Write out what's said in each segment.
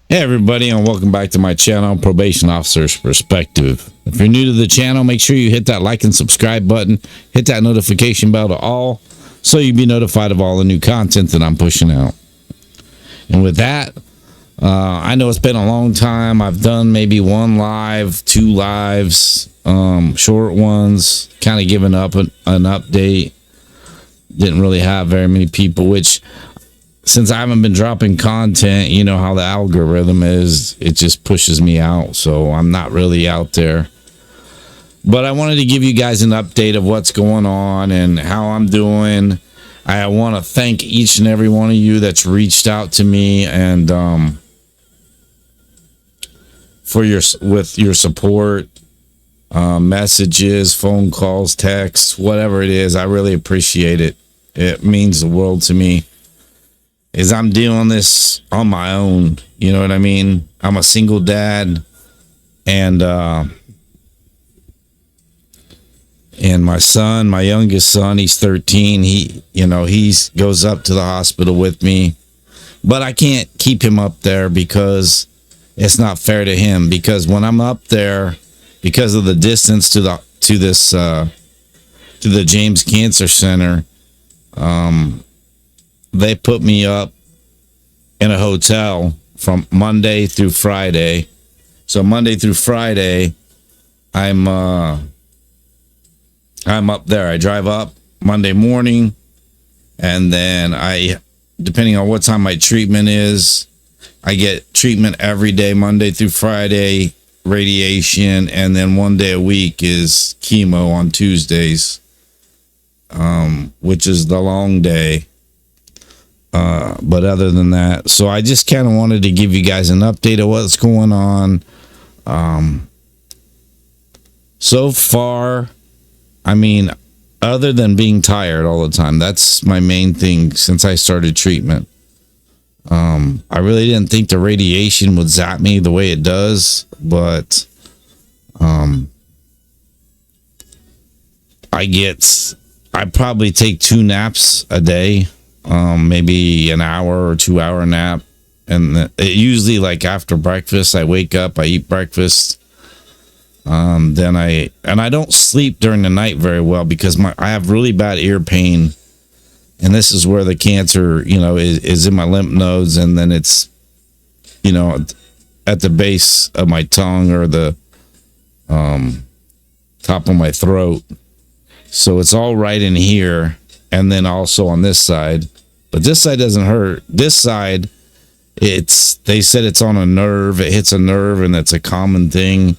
Hey everybody, and welcome back to my channel, Probation Officer's Perspective. If you're new to the channel, make sure you hit that like and subscribe button, hit that notification bell to all, so you'll be notified of all the new content that I'm pushing out. And with that, I know it's been a long time. I've done maybe one live, two lives, short ones, kind of giving up an update. Didn't really have very many people, which since I haven't been dropping content, you know how the algorithm is, it just pushes me out. So I'm not really out there. But I wanted to give you guys an update of what's going on and how I'm doing. I want to thank each and every one of you that's reached out to me and for your support, messages, phone calls, texts, whatever it is. I really appreciate it. It means the world to me. Is I'm doing this on my own, you know what I mean? I'm a single dad, and my son, my youngest son, he's 13. He goes up to the hospital with me, but I can't keep him up there because it's not fair to him. Because when I'm up there, because of the distance to the James Cancer Center, they put me up in a hotel from Monday through Friday. So Monday through Friday, I'm up there. I drive up Monday morning, and then depending on what time my treatment is, I get treatment every day, Monday through Friday, radiation, and then one day a week is chemo on Tuesdays, which is the long day. But other than that, so I just kind of wanted to give you guys an update of what's going on. So far, I mean, other than being tired all the time, that's my main thing since I started treatment. I really didn't think the radiation would zap me the way it does, but I probably take 2 naps a day. Maybe an hour or 2 hour nap, and it usually, like, after breakfast, I wake up, I eat breakfast, then I don't sleep during the night very well because I have really bad ear pain, and this is where the cancer, is in my lymph nodes, and then it's, at the base of my tongue or the top of my throat, so it's all right in here, and then also on this side. But this side doesn't hurt. This side, they said it's on a nerve. It hits a nerve, and it's a common thing.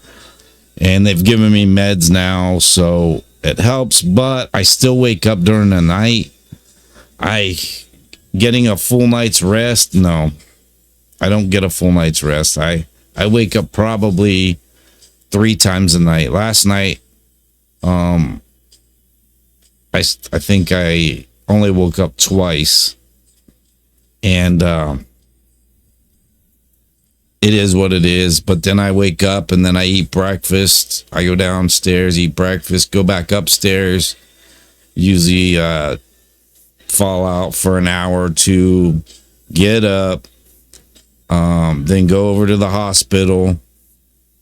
And they've given me meds now, so it helps. But I still wake up during the night. Getting a full night's rest? No, I don't get a full night's rest. I wake up probably 3 times a night. Last night, I think I only woke up twice, and it is what it is. But then I wake up, and then I eat breakfast. I go downstairs, eat breakfast, go back upstairs, usually fall out for an hour or two, get up, then go over to the hospital,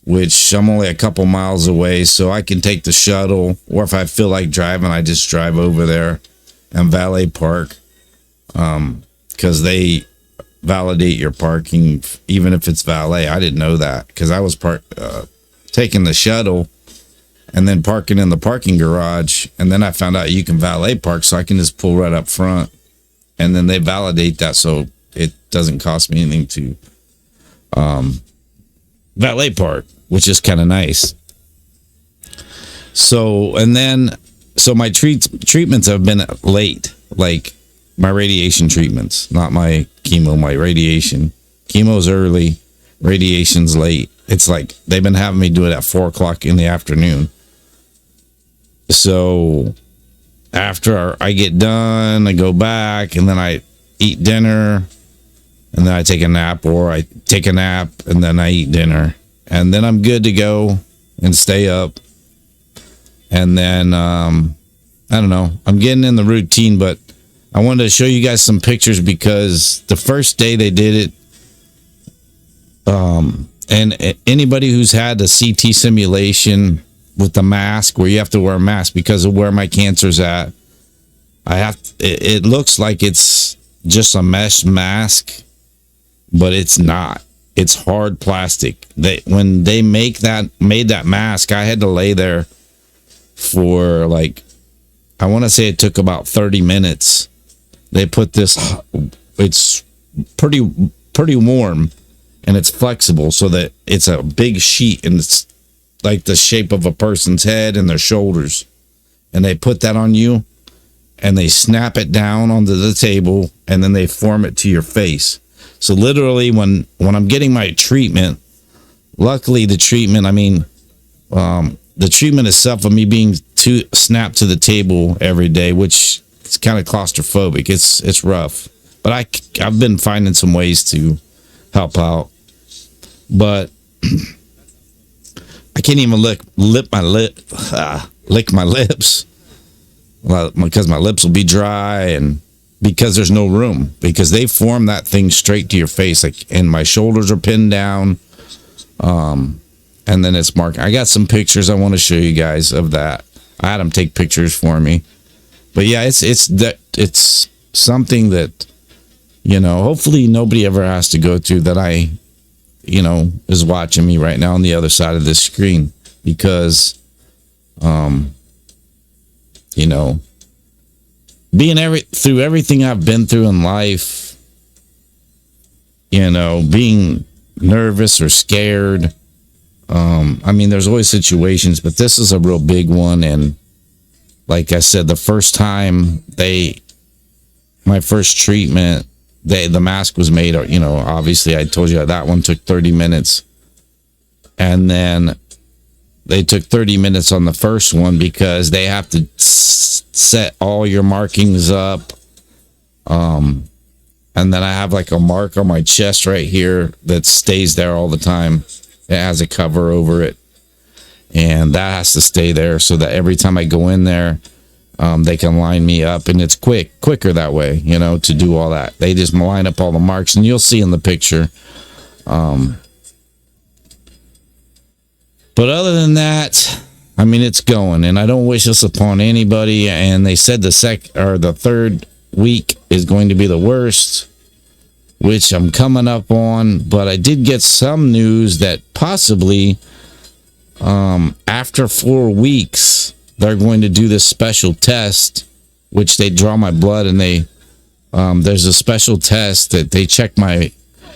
which I'm only a couple miles away, so I can take the shuttle, or if I feel like driving, I just drive over there and valet park, because they validate your parking, even if it's valet. I didn't know that, because I was taking the shuttle and then parking in the parking garage, and then I found out you can valet park, so I can just pull right up front, and then they validate that, so it doesn't cost me anything to valet park, which is kind of nice. So my treatments have been late, like my radiation treatments, not my chemo, my radiation. Chemo's early, radiation's late. It's like they've been having me do it at 4:00 in the afternoon. So after I get done, I go back, and then I eat dinner, and then I take a nap, or I take a nap and then I eat dinner, and then I'm good to go and stay up. And then I don't know, I'm getting in the routine, but I wanted to show you guys some pictures because the first day they did it, And anybody who's had a CT simulation with the mask, where you have to wear a mask because of where my cancer's at, it looks like it's just a mesh mask, but it's not. It's hard plastic. When they made that mask, I had to lay there for like, I want to say it took about 30 minutes. They put this, it's pretty warm, and it's flexible so that it's a big sheet, and it's like the shape of a person's head and their shoulders. And they put that on you, and they snap it down onto the table, and then they form it to your face. So literally when I'm getting my treatment, luckily the treatment, the treatment itself of me being snapped to the table every day, which is kind of claustrophobic. It's rough, but I've been finding some ways to help out. But I can't even lick my lips, because my lips will be dry, and because there's no room, because they form that thing straight to your face, and my shoulders are pinned down, and then it's marked. I got some pictures I want to show you guys of that. I had them take pictures for me, but yeah, it's something that, hopefully nobody ever has to go through, that is watching me right now on the other side of this screen, because being through everything I've been through in life, being nervous or scared, there's always situations, but this is a real big one. And like I said, the first time my first treatment, the mask was made, obviously I told you that one took 30 minutes. And then they took 30 minutes on the first one, because they have to set all your markings up. And then I have like a mark on my chest right here that stays there all the time. It has a cover over it, and that has to stay there so that every time I go in there, they can line me up, and it's quicker that way, to do all that. They just line up all the marks, and you'll see in the picture. But other than that, it's going, and I don't wish this upon anybody. And they said the third week is going to be the worst, which I'm coming up on. But I did get some news that possibly, after 4 weeks, they're going to do this special test, which they draw my blood, and there's a special test that they check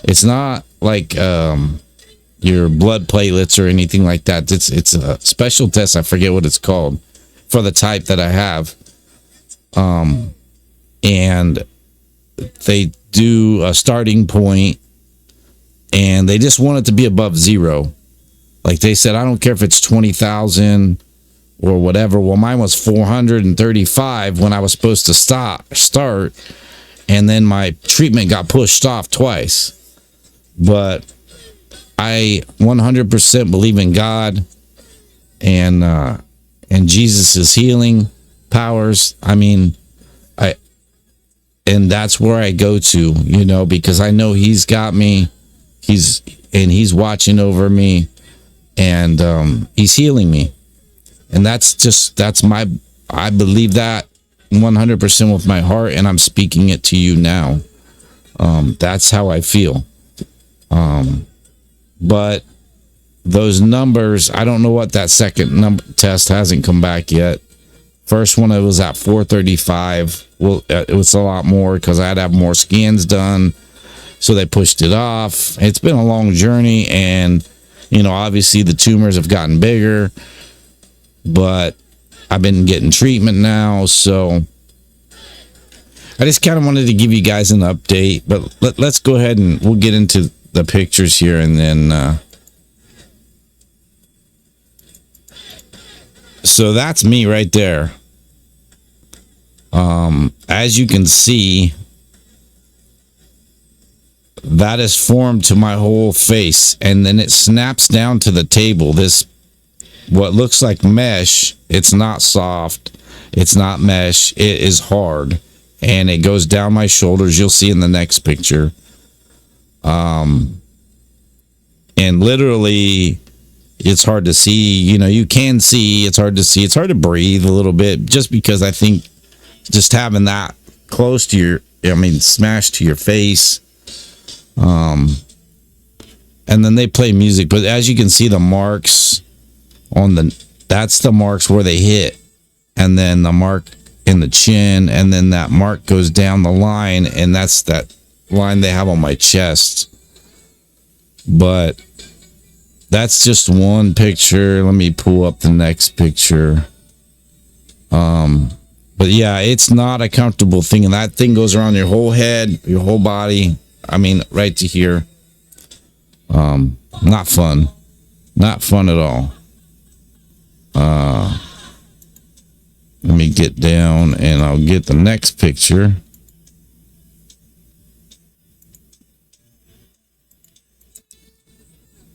it's not like, your blood platelets or anything like that. It's a special test. I forget what it's called, for the type that I have. And they do a starting point, and they just want it to be above 0. Like they said, I don't care if it's 20,000 or whatever. Well, mine was 435 when I was supposed to start, and then my treatment got pushed off twice. But I 100% believe in God and Jesus' healing powers. And that's where I go to, because I know He's got me. He's watching over me, and He's healing me. And I believe that 100% with my heart, and I'm speaking it to you now. That's how I feel. But those numbers, I don't know what that second test hasn't come back yet. First one, it was at 435. Well, it was a lot more because I had to have more scans done. So they pushed it off. It's been a long journey, and, obviously the tumors have gotten bigger, but I've been getting treatment now. So I just kind of wanted to give you guys an update, but let's go ahead and we'll get into the pictures here, and then so that's me right there. As you can see, that is formed to my whole face, and then it snaps down to the table. This, what looks like mesh, it's not soft, it's not mesh, it is hard, and it goes down my shoulders. You'll see in the next picture. and literally it's hard to see. You can see, it's hard to see, it's hard to breathe a little bit, just because I think just having that close to smashed to your face. And then they play music, but as you can see, the marks that's the marks where they hit, and then the mark in the chin, and then that mark goes down the line, and that's that line they have on my chest. But that's just one picture. Let me pull up the next picture. But yeah, it's not a comfortable thing, and that thing goes around your whole head, your whole body. Right to here. Not fun. Not fun at all. Let me get down and I'll get the next picture.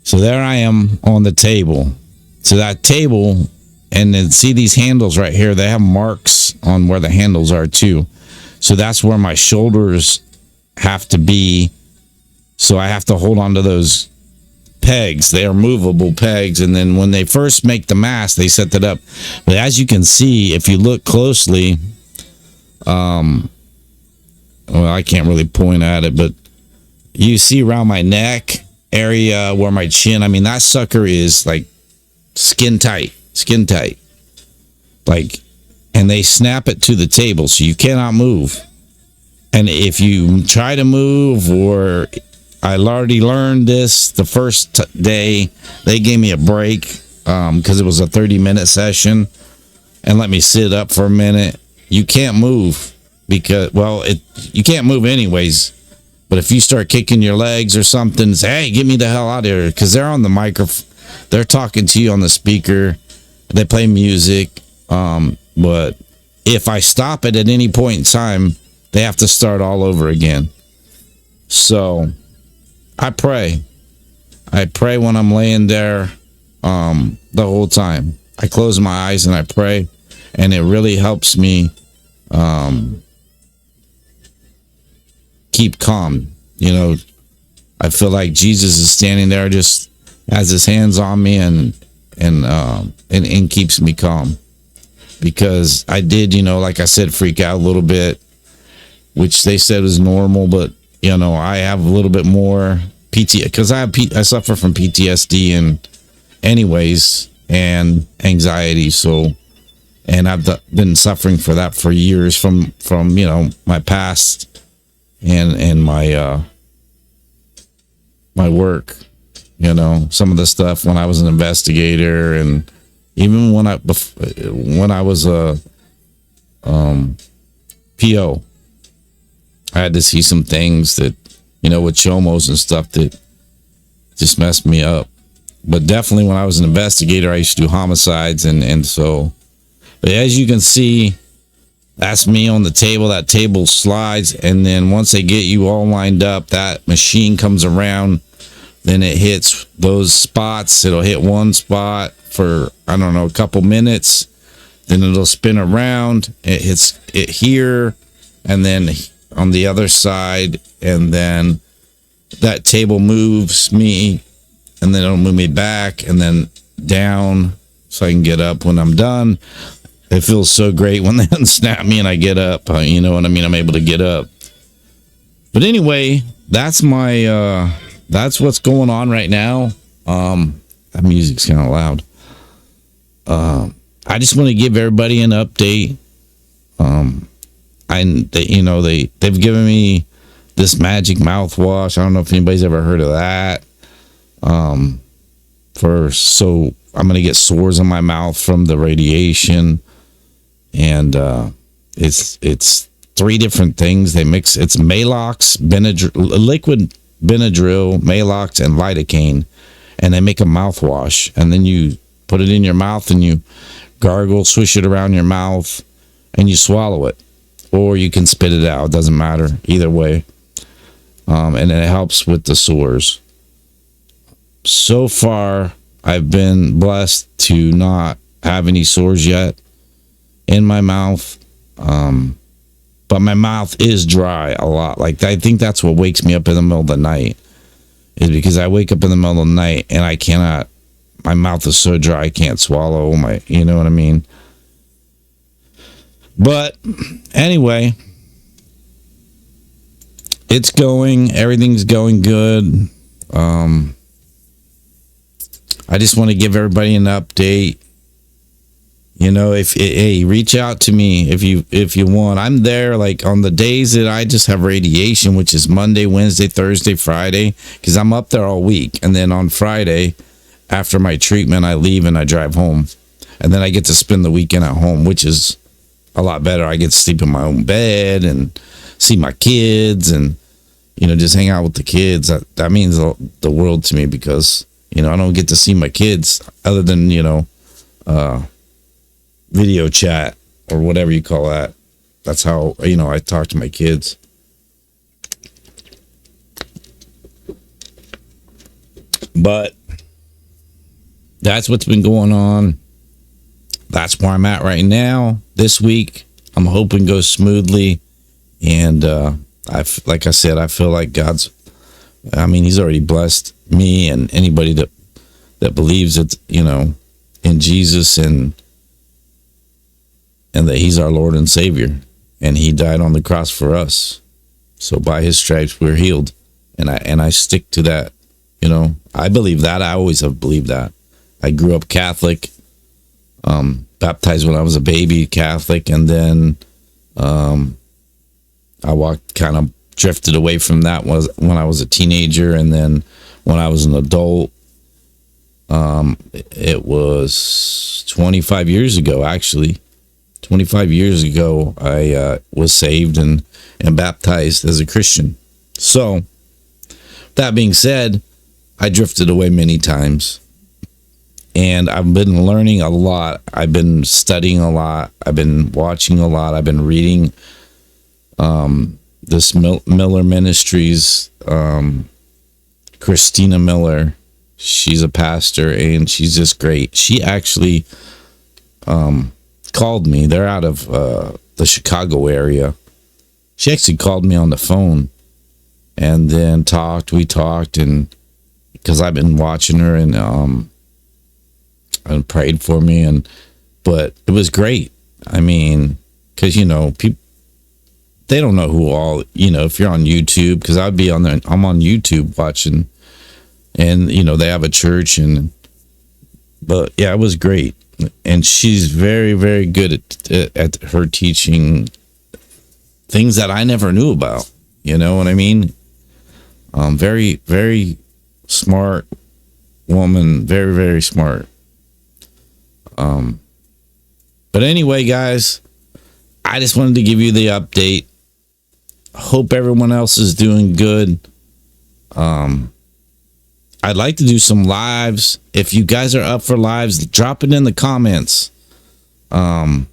So there I am on the table. So that table, and then see these handles right here, they have marks on where the handles are too. So that's where my shoulders have to be. So I have to hold on to those pegs. They are movable pegs, and then when they first make the mask, they set that up. But as you can see, if you look closely, well, I can't really point at it, but you see around my neck area where my chin, that sucker is like skin tight, like, and they snap it to the table, so you cannot move. And if you try to move, or I already learned this the first day, they gave me a break because it was a 30-minute session, and let me sit up for a minute. You can't move because, you can't move anyways. But if you start kicking your legs or something, say, hey, get me the hell out of here, because they're on the microphone. They're talking to you on the speaker. They play music. But if I stop it at any point in time, they have to start all over again. So I pray. I pray when I'm laying there the whole time. I close my eyes and I pray, and it really helps me keep calm. I feel like Jesus is standing there, just has his hands on me and keeps me calm. Because I did, like I said, freak out a little bit, which they said was normal, but I have a little bit more because I suffer from PTSD and anxiety. So, and I've been suffering for that for years from my past and my my work. Some of the stuff when I was an investigator, and even when I was a PO. I had to see some things that, with chomos and stuff that just messed me up. But definitely when I was an investigator, I used to do homicides. And so, but as you can see, that's me on the table. That table slides. And then once they get you all lined up, that machine comes around. Then it hits those spots. It'll hit one spot for, a couple minutes. Then it'll spin around. It hits it here. And then on the other side, and then that table moves me, and then it'll move me back and then down so I can get up when I'm done. It feels so great when they unsnap me and I get up. You know what I mean? I'm able to get up. But anyway, that's that's what's going on right now. That music's kind of loud. I just want to give everybody an update. They've given me this magic mouthwash. I don't know if anybody's ever heard of that. So I'm gonna get sores in my mouth from the radiation, and it's 3 different things they mix. It's Malox, liquid Benadryl, Malox, and lidocaine, and they make a mouthwash, and then you put it in your mouth and you gargle, swish it around your mouth, and you swallow it. Or you can spit it out. It doesn't matter. Either way. And it helps with the sores. So far, I've been blessed to not have any sores yet in my mouth. But my mouth is dry a lot. Like, I think that's what wakes me up in the middle of the night. is because I wake up in the middle of the night and I cannot, my mouth is so dry I can't swallow you know what I mean? But anyway, everything's going good. I just want to give everybody an update. You know, hey, reach out to me if you want. I'm there like on the days that I just have radiation, which is Monday, Wednesday, Thursday, Friday, because I'm up there all week. And then on Friday, after my treatment, I leave and I drive home. And then I get to spend the weekend at home, which is a lot better. I get to sleep in my own bed and see my kids and, you know, just hang out with the kids. That means the world to me because, you know, I don't get to see my kids other than, you know, video chat or whatever you call that. That's how, you know, I talk to my kids. But that's what's been going on. That's where I'm at right now. This week, I'm hoping goes smoothly. And like I said, I feel like he's already blessed me and anybody that believes it, you know, in Jesus and that he's our Lord and Savior. And he died on the cross for us. So by his stripes, we're healed. And I stick to that. You know, I believe that. I always have believed that. I grew up Catholic, baptized when I was a baby Catholic. And then I kind of drifted away from that when I was a teenager. And then when I was an adult, it was 25 years ago, actually. 25 years ago, I was saved and baptized as a Christian. So, that being said, I drifted away many times. And I've been learning a lot. I've been studying a lot. I've been watching a lot. I've been reading this Miller Ministries, Christina Miller. She's a pastor, and she's just great. She actually called me. They're out of the Chicago area. She actually called me on the phone and then we talked, and because I've been watching her and prayed for me, but it was great. I mean, because, you know, people, they don't know who all, you know, if you're on YouTube, because I'd be on there, I'm on YouTube watching, and, you know, they have a church, but yeah, it was great. And she's very, very good at her teaching things that I never knew about. You know what I mean? Very, very smart woman. Very, very smart. But anyway, guys, I just wanted to give you the update. Hope everyone else is doing good. I'd like to do some lives. If you guys are up for lives, drop it in the comments. You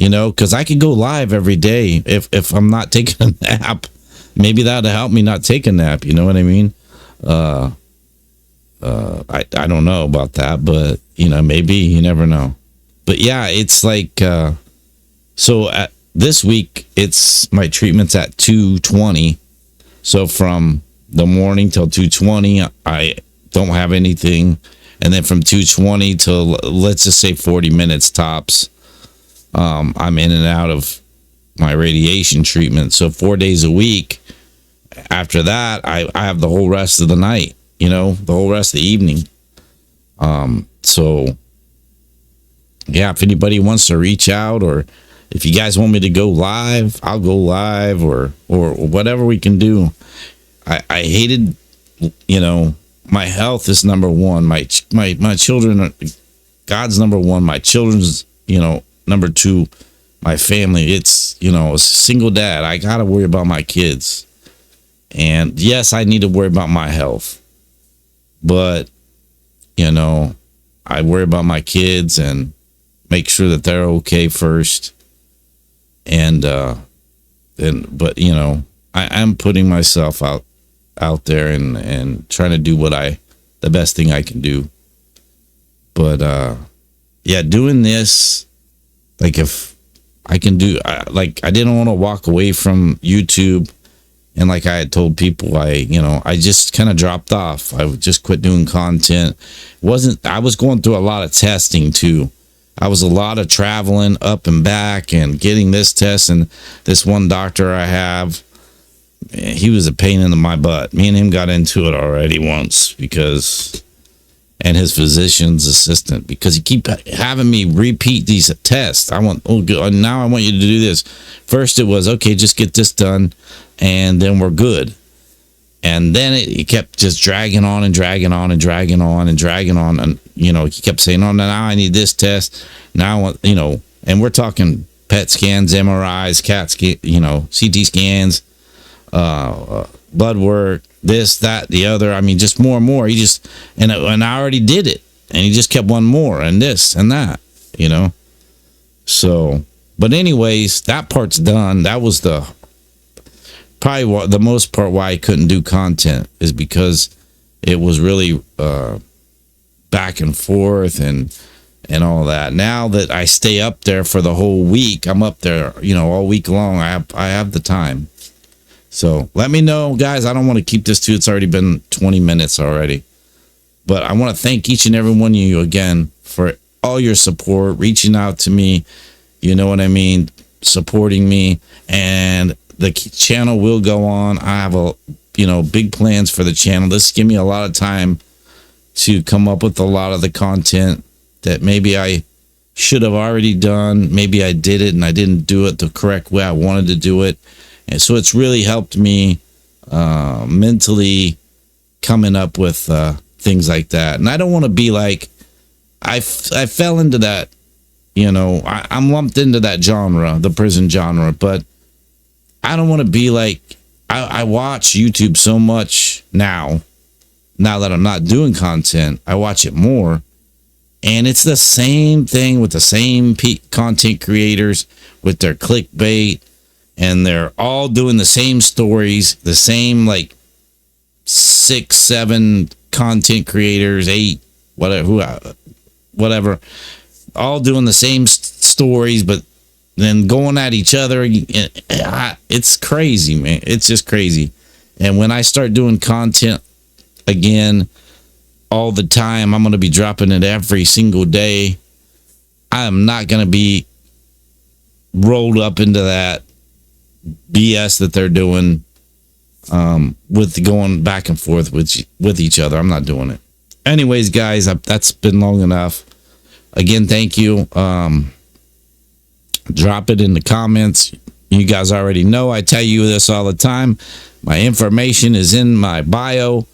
know, because I could go live every day if I'm not taking a nap. Maybe that'll help me not take a nap. You know what I mean? I don't know about that, but, you know, maybe, you never know. But yeah, it's like, this week, it's my treatment's at 2:20. So from the morning till 2:20, I don't have anything. And then from 2:20 till, let's just say 40 minutes tops, I'm in and out of my radiation treatment. So 4 days a week. After that, I have the whole rest of the night, you know, the whole rest of the evening. So yeah, if anybody wants to reach out, or if you guys want me to go live, I'll go live, or whatever we can do. I hated, you know, my health is number one. My children are, God's number one. My children's, you know, number two. My family, it's, you know, a single dad. I got to worry about my kids. And yes, I need to worry about my health. But, you know, I worry about my kids and make sure that they're okay first. But, you know, I'm putting myself out there and trying to do the best thing I can do. But, yeah, doing this, like, if I can do, like, I didn't want to walk away from YouTube And like I had told people, I just kind of dropped off. I just quit doing content. I was going through a lot of testing too. I was a lot of traveling up and back and getting this test. And this one doctor I have, he was a pain in my butt. Me and him got into it already once and his physician's assistant, because he keep having me repeat these tests. Now I want you to do this. First it was, okay, just get this done and then we're good. And then it kept just dragging on and dragging on and dragging on and dragging on. And, he kept saying, oh, now I need this test. Now I want, and we're talking PET scans, MRIs, CAT scan, CT scans, blood work, this, that, the other. I mean, just more and more. And I already did it. And he just kept one more and this and that, So, but anyways, that part's done. That was probably the most part why I couldn't do content, is because it was really back and forth and all that. Now that I stay up there for the whole week, I'm up there, all week long. I have the time. So let me know, guys. I don't want to keep this too. It's already been 20 minutes already. But I want to thank each and every one of you again for all your support, reaching out to me, you know what I mean, supporting me. And the channel will go on. I have big plans for the channel. This give me a lot of time to come up with a lot of the content that maybe I should have already done. Maybe I did it and I didn't do it the correct way I wanted to do it. And so it's really helped me mentally coming up with things like that. And I don't want to be like, I fell into that, I'm lumped into that genre, the prison genre, but I don't want to be like, I watch YouTube so much now that I'm not doing content. I watch it more, and it's the same thing with the same content creators with their clickbait, and they're all doing the same stories, the same like 6, 7 content creators, 8, whatever, all doing the same stories, but then going at each other. It's crazy, man. It's just crazy. And when I start doing content again all the time, I'm going to be dropping it every single day. I am not going to be rolled up into that BS that they're doing with going back and forth with each other. I'm not doing it. Anyways, guys, that's been long enough. Again, thank you. Drop it in the comments. You guys already know I tell you this all the time. My information is in my bio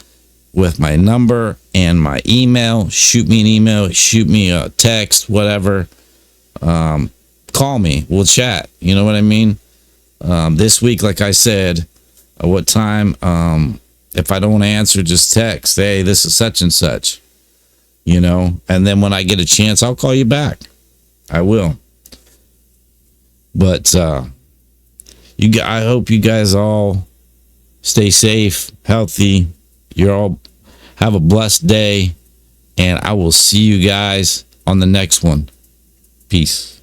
with my number and my email. Shoot me an email, shoot me a text, whatever. Call me. We'll chat. You know what I mean? This week, like I said, what time? If I don't answer, just text. Hey, this is such and such. And then when I get a chance, I'll call you back. I will. But I hope you guys all stay safe, healthy. You all have a blessed day, and I will see you guys on the next one. Peace.